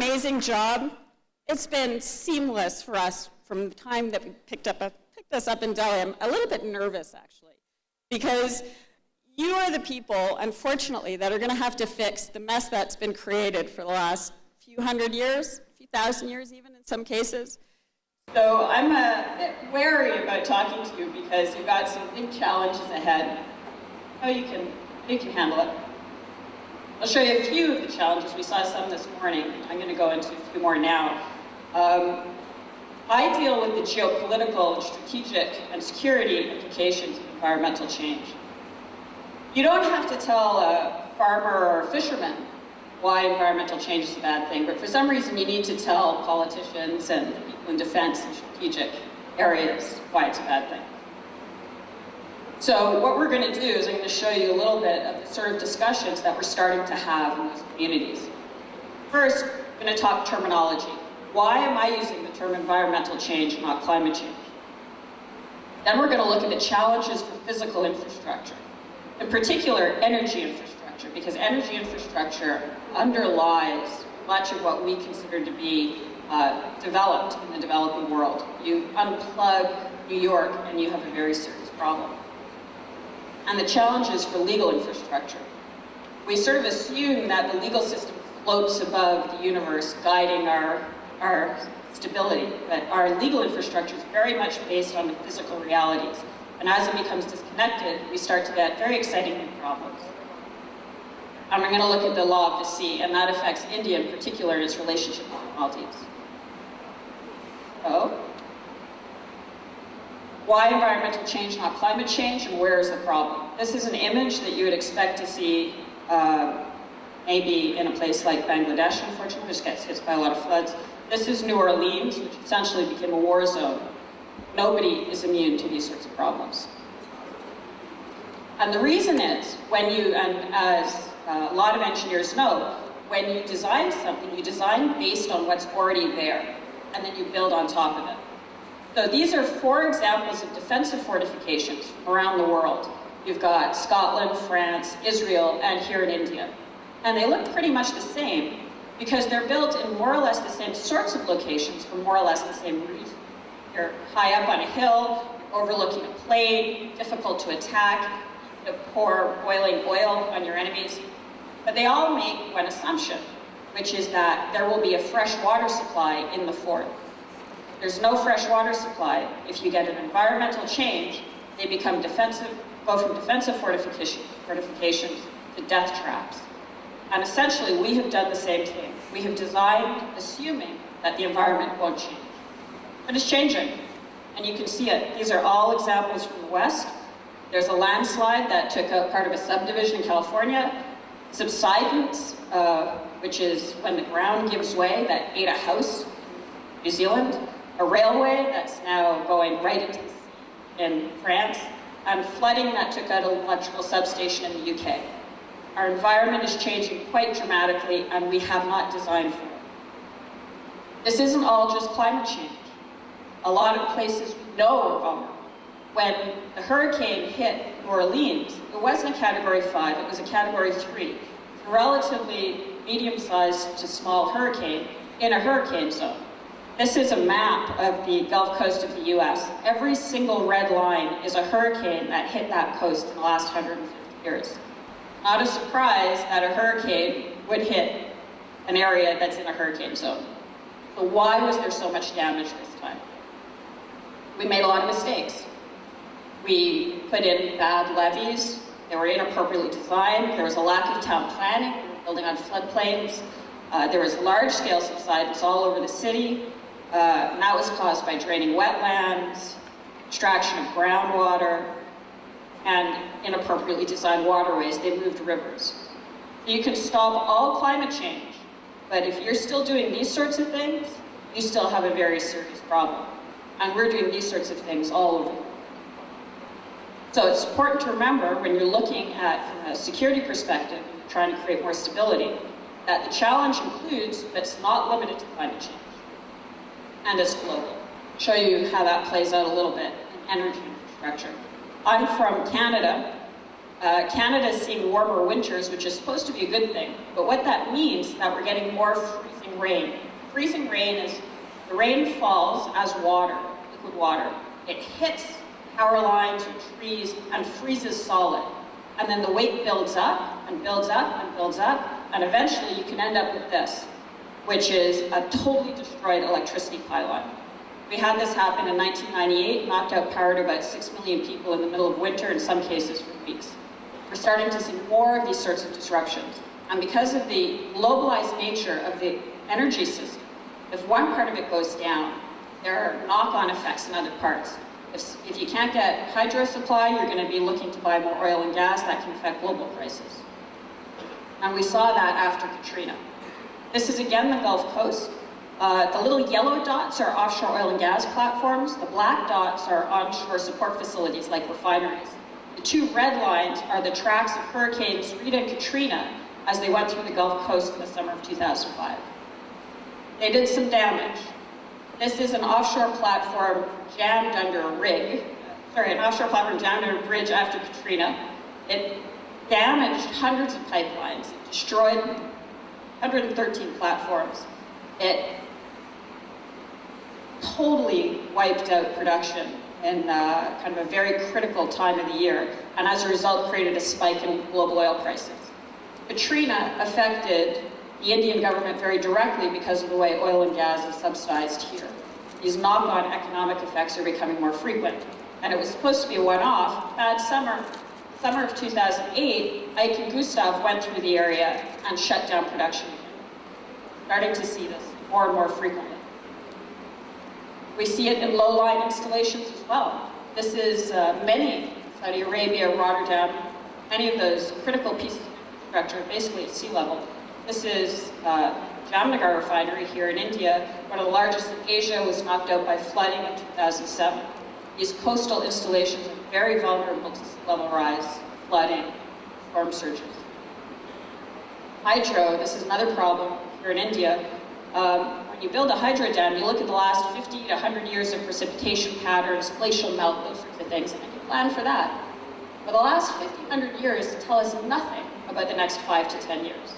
amazing job. It's been seamless for us from the time that we picked us up in Delhi. I'm a little bit nervous, actually, because you are the people, unfortunately, that are going to have to fix the mess that's been created for the last few hundred years, a few thousand years even in some cases. So I'm a bit wary about talking to you because you've got some big challenges ahead. How you can handle it. I'll show you a few of the challenges. We saw some this morning. I'm going to go into a few more now. I deal with the geopolitical and strategic and security implications of environmental change. You don't have to tell a farmer or a fisherman why environmental change is a bad thing, but for some reason you need to tell politicians and people in defense and strategic areas why it's a bad thing. So what we're going to do is I'm going to show you a little bit of the sort of discussions that we're starting to have in those communities. First, I'm going to talk terminology. Why am I using the term environmental change and not climate change? Then we're going to look at the challenges for physical infrastructure, in particular energy infrastructure, because energy infrastructure underlies much of what we consider to be developed in the developing world. You unplug New York and you have a very serious problem. And the challenges for legal infrastructure. We sort of assume that the legal system floats above the universe, guiding our stability, but our legal infrastructure is very much based on the physical realities. And as it becomes disconnected, we start to get very exciting new problems. And we're going to look at the law of the sea, and that affects India in particular in its relationship with the Maldives. So, why environmental change, not climate change, and where is the problem? This is an image that you would expect to see maybe in a place like Bangladesh, unfortunately, which gets hit by a lot of floods. This is New Orleans, which essentially became a war zone. Nobody is immune to these sorts of problems. And the reason is, when you, and as a lot of engineers know, when you design something, you design based on what's already there, and then you build on top of it. So these are 4 examples of defensive fortifications from around the world. You've got Scotland, France, Israel, and here in India. And they look pretty much the same because they're built in more or less the same sorts of locations for more or less the same reason. You're high up on a hill, overlooking a plain, difficult to attack, you pour boiling oil on your enemies. But they all make one assumption, which is that there will be a fresh water supply in the fort. There's no fresh water supply. If you get an environmental change, they become defensive, go from defensive fortifications to death traps. And essentially, we have done the same thing. We have designed assuming that the environment won't change. But it's changing, and you can see it. These are all examples from the West. There's a landslide that took out part of a subdivision in California. Subsidence, which is when the ground gives way, that ate a house in New Zealand. A railway that's now going right into the sea in France. And flooding that took out an electrical substation in the UK. Our environment is changing quite dramatically, and we have not designed for it. This isn't all just climate change. A lot of places we know are vulnerable. When the hurricane hit New Orleans, it wasn't a Category 5, it was a Category 3. A relatively medium-sized to small hurricane in a hurricane zone. This is a map of the Gulf Coast of the US. Every single red line is a hurricane that hit that coast in the last 150 years. Not a surprise that a hurricane would hit an area that's in a hurricane zone. So why was there so much damage this time? We made a lot of mistakes. We put in bad levees. They were inappropriately designed. There was a lack of town planning. We were building on floodplains. There was large-scale subsidence all over the city. And that was caused by draining wetlands, extraction of groundwater, and inappropriately designed waterways. They moved rivers. You can stop all climate change, but if you're still doing these sorts of things, you still have a very serious problem. And we're doing these sorts of things all over the world. So it's important to remember when you're looking at, from a security perspective, and you're trying to create more stability, that the challenge includes, but it's not limited to climate change. And it's global. I'll show you how that plays out a little bit in energy infrastructure. I'm from Canada, Canada's seeing warmer winters, which is supposed to be a good thing. But what that means is that we're getting more freezing rain. Freezing rain is the rain falls as water, liquid water. It hits power lines or trees and freezes solid. And then the weight builds up and builds up and builds up, and eventually you can end up with this, which is a totally destroyed electricity pylon. We had this happen in 1998, knocked out power to about 6 million people in the middle of winter, in some cases for weeks. We're starting to see more of these sorts of disruptions. And because of the globalized nature of the energy system, if one part of it goes down, there are knock-on effects in other parts. If you can't get hydro supply, you're going to be looking to buy more oil and gas. That can affect global prices. And we saw that after Katrina. This is again the Gulf Coast. The little yellow dots are offshore oil and gas platforms. The black dots are onshore support facilities like refineries. The two red lines are the tracks of Hurricanes Rita and Katrina as they went through the Gulf Coast in the summer of 2005. They did some damage. This is an offshore platform jammed under a rig. An offshore platform jammed under a bridge after Katrina. It damaged hundreds of pipelines. It destroyed 113 platforms. It totally wiped out production in kind of a very critical time of the year, and as a result created a spike in global oil prices. Katrina affected the Indian government very directly because of the way oil and gas is subsidized here. These knock-on economic effects are becoming more frequent. And it was supposed to be a one-off. That summer of 2008, Ike and Gustav went through the area and shut down production again. Starting to see this more and more frequently. We see it in low-lying installations as well. This is many, Saudi Arabia, Rotterdam, many of those critical pieces of infrastructure, basically at sea level. This is Jamnagar refinery here in India, one of the largest in Asia, was knocked out by flooding in 2007. These coastal installations are very vulnerable to sea level rise, flooding, storm surges. Hydro, this is another problem here in India. When you build a hydro dam, you look at the last 50 to 100 years of precipitation patterns, glacial melt, those sorts of things, and you plan for that. But the last 50, 100 years tell us nothing about the next 5 to 10 years.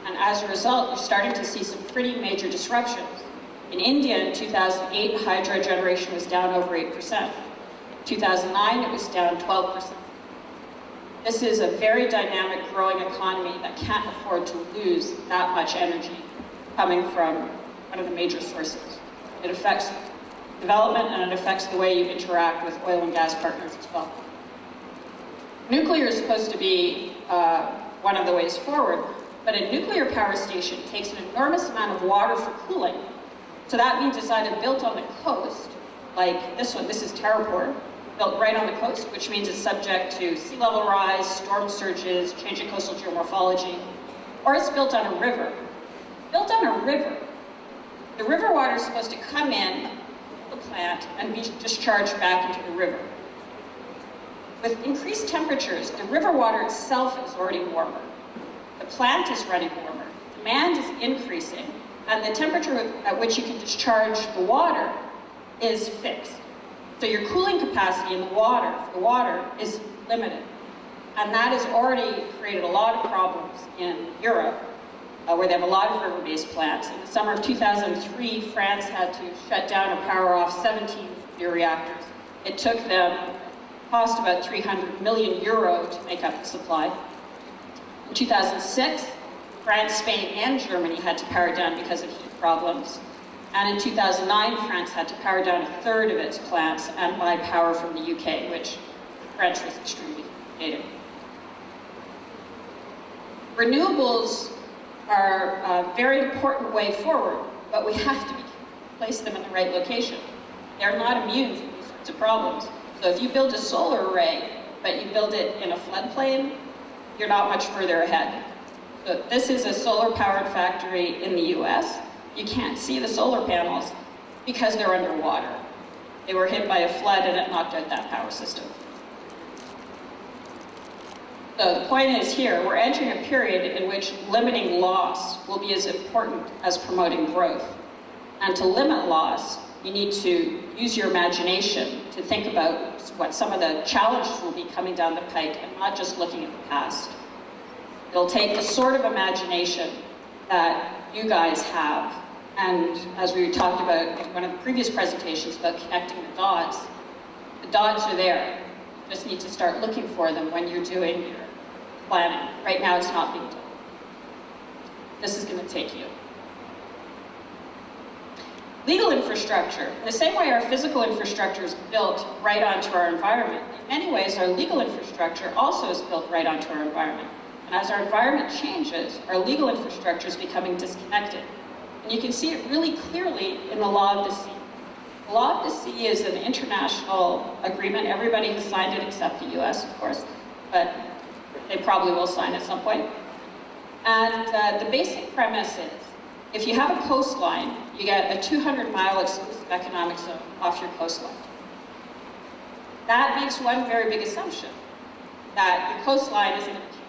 And as a result, you're starting to see some pretty major disruptions. In India in 2008, hydro generation was down over 8%. In 2009, it was down 12%. This is a very dynamic, growing economy that can't afford to lose that much energy coming from one of the major sources. It affects development and it affects the way you interact with oil and gas partners as well. Nuclear is supposed to be one of the ways forward, but a nuclear power station takes an enormous amount of water for cooling. So that means it's either built on the coast, like this one, this is Tarapur, built right on the coast, which means it's subject to sea level rise, storm surges, changing coastal geomorphology, or it's built on a river. Built on a river, the river water is supposed to come in the plant and be discharged back into the river. With increased temperatures, the river water itself is already warmer. The plant is running warmer, demand is increasing, and the temperature at which you can discharge the water is fixed. So your cooling capacity in the water is limited. And that has already created a lot of problems in Europe, where they have a lot of river-based plants. In the summer of 2003, France had to shut down or power off 17 nuclear reactors. It took them, cost about 300 million euro to make up the supply. In 2006, France, Spain, and Germany had to power down because of heat problems. And in 2009, France had to power down a third of its plants and buy power from the UK, which the French was extremely hated. Renewables are a very important way forward, but we have to place them in the right location. They're not immune from these sorts of problems. So if you build a solar array, but you build it in a floodplain, you're not much further ahead. So this is a solar-powered factory in the US. You can't see the solar panels because they're underwater. They were hit by a flood and it knocked out that power system. So the point is here, we're entering a period in which limiting loss will be as important as promoting growth. And to limit loss, you need to use your imagination to think about what some of the challenges will be coming down the pike, and not just looking at the past. It'll take the sort of imagination that you guys have, and as we talked about in one of the previous presentations about connecting the dots are there. You just need to start looking for them when you're doing your planning. Right now it's not being done. This is going to take you. Legal infrastructure. In the same way our physical infrastructure is built right onto our environment, in many ways our legal infrastructure also is built right onto our environment. And as our environment changes, our legal infrastructure is becoming disconnected. And you can see it really clearly in the Law of the Sea. The Law of the Sea is an international agreement. Everybody has signed it except the US, of course, but they probably will sign at some point. And the basic premise is, if you have a coastline, you get a 200-mile exclusive economic zone off your coastline. That makes one very big assumption, that your coastline isn't going to change.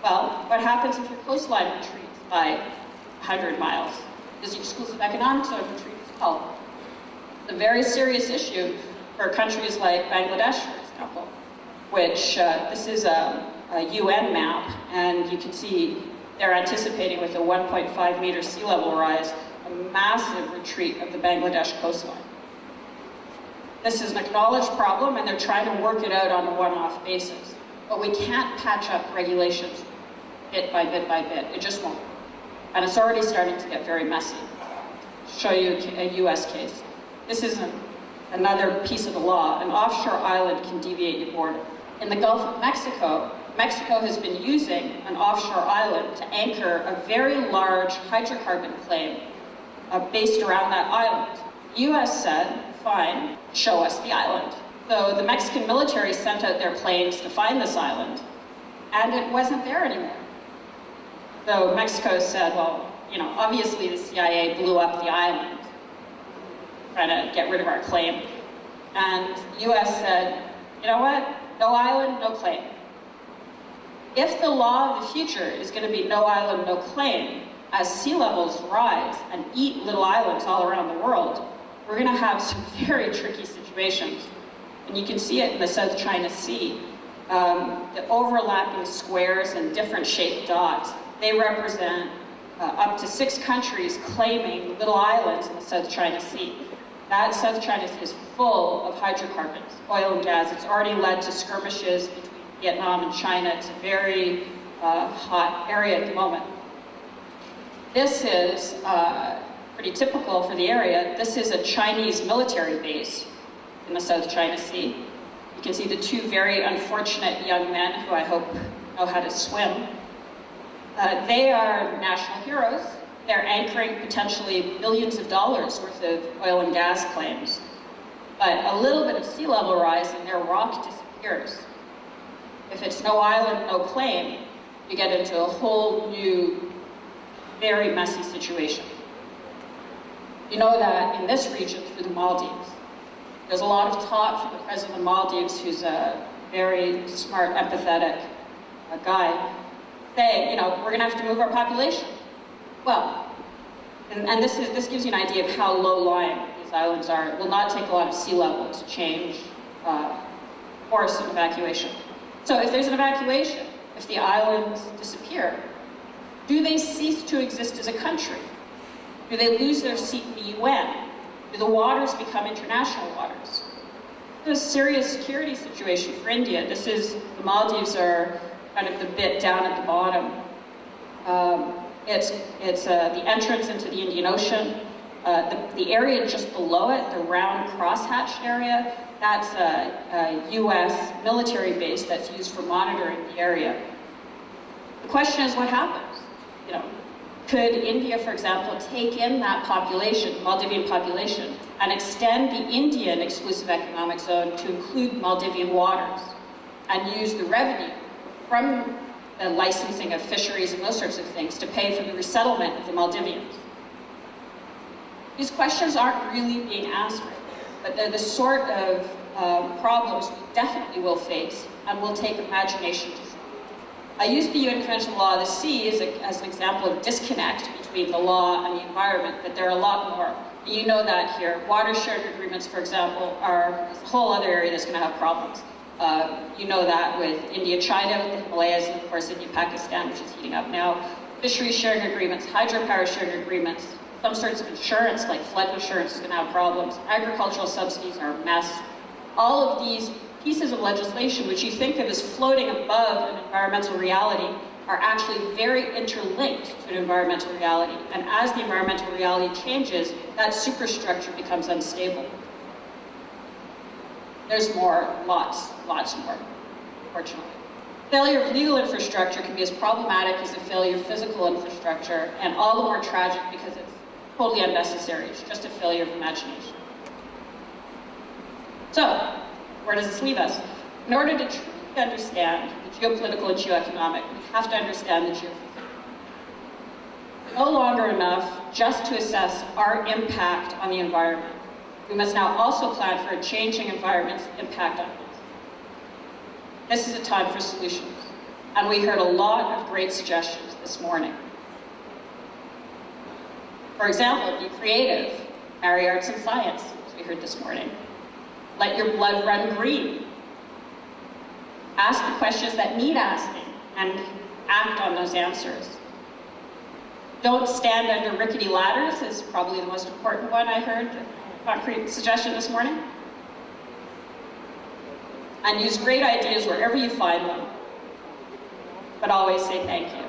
Well, what happens if your coastline retreats by 100 miles? Does the exclusive economic zone retreat as well? It's a very serious issue for countries like Bangladesh, for example, which this is a UN map, and you can see they're anticipating with a 1.5 meter sea level rise, a massive retreat of the Bangladesh coastline. This is an acknowledged problem, and they're trying to work it out on a one-off basis. But we can't patch up regulations bit by bit by bit. It just won't. And it's already starting to get very messy. I'll show you a US case. This is another piece of the law. An offshore island can deviate your border. In the Gulf of Mexico, Mexico has been using an offshore island to anchor a very large hydrocarbon claim based around that island. The US said, fine, show us the island. So the Mexican military sent out their planes to find this island, and it wasn't there anymore. So Mexico said, well, you know, obviously the CIA blew up the island, trying to get rid of our claim. And the US said, you know what? No island, no claim. If the law of the future is going to be no island, no claim, as sea levels rise and eat little islands all around the world, we're going to have some very tricky situations. And you can see it in the South China Sea. The overlapping squares and different shaped dots, they represent up to 6 countries claiming little islands in the South China Sea. That South China Sea is full of hydrocarbons, oil and gas. It's already led to skirmishes between Vietnam and China. It's a very hot area at the moment. This is pretty typical for the area. This is a Chinese military base in the South China Sea. You can see the 2 very unfortunate young men who I hope know how to swim. They are national heroes. They're anchoring potentially billions of dollars worth of oil and gas claims. But a little bit of sea level rise and their rock disappears. If it's no island, no claim, you get into a whole new, very messy situation. You know that in this region, through the Maldives, there's a lot of talk from the president of the Maldives, who's a very smart, empathetic guy, saying, you know, we're going to have to move our population. Well, and this gives you an idea of how low-lying these islands are. It will not take a lot of sea level to change course of evacuation. So if there's an evacuation, if the islands disappear, do they cease to exist as a country? Do they lose their seat in the UN? Do the waters become international waters? It's a serious security situation for India. The Maldives are kind of the bit down at the bottom. It's the entrance into the Indian Ocean. The area just below it, the round crosshatched area, that's a US military base that's used for monitoring the area. The question is, what happens? You know, could India, for example, take in that population, Maldivian population, and extend the Indian exclusive economic zone to include Maldivian waters, and use the revenue from the licensing of fisheries and those sorts of things to pay for the resettlement of the Maldivians? These questions aren't really being asked right now, but they're the sort of problems we definitely will face and will take imagination to solve. I use the UN Convention on the Law of the Sea as an example of disconnect between between the law and the environment, but there are a lot more. You know that here. Water sharing agreements, for example, are a whole other area that's going to have problems. You know that with India, China, with the Himalayas, and of course India, Pakistan, which is heating up now. Fisheries sharing agreements, hydropower sharing agreements, some sorts of insurance, like flood insurance, is going to have problems. Agricultural subsidies are a mess. All of these pieces of legislation, which you think of as floating above an environmental reality, are actually very interlinked to an environmental reality. And as the environmental reality changes, that superstructure becomes unstable. There's more, lots more, fortunately. Failure of legal infrastructure can be as problematic as a failure of physical infrastructure, and all the more tragic because it's totally unnecessary. It's just a failure of imagination. So, where does this leave us? In order to truly understand the geopolitical and geoeconomic, we have to understand the geophysical. It's no longer enough just to assess our impact on the environment. We must now also plan for a changing environment's impact on us. This is a time for solutions, and we heard a lot of great suggestions this morning. For example, be creative, marry arts and science, as we heard this morning. Let your blood run green. Ask the questions that need asking and act on those answers. Don't stand under rickety ladders is probably the most important one I heard, a concrete suggestion this morning. And use great ideas wherever you find them, but always say thank you.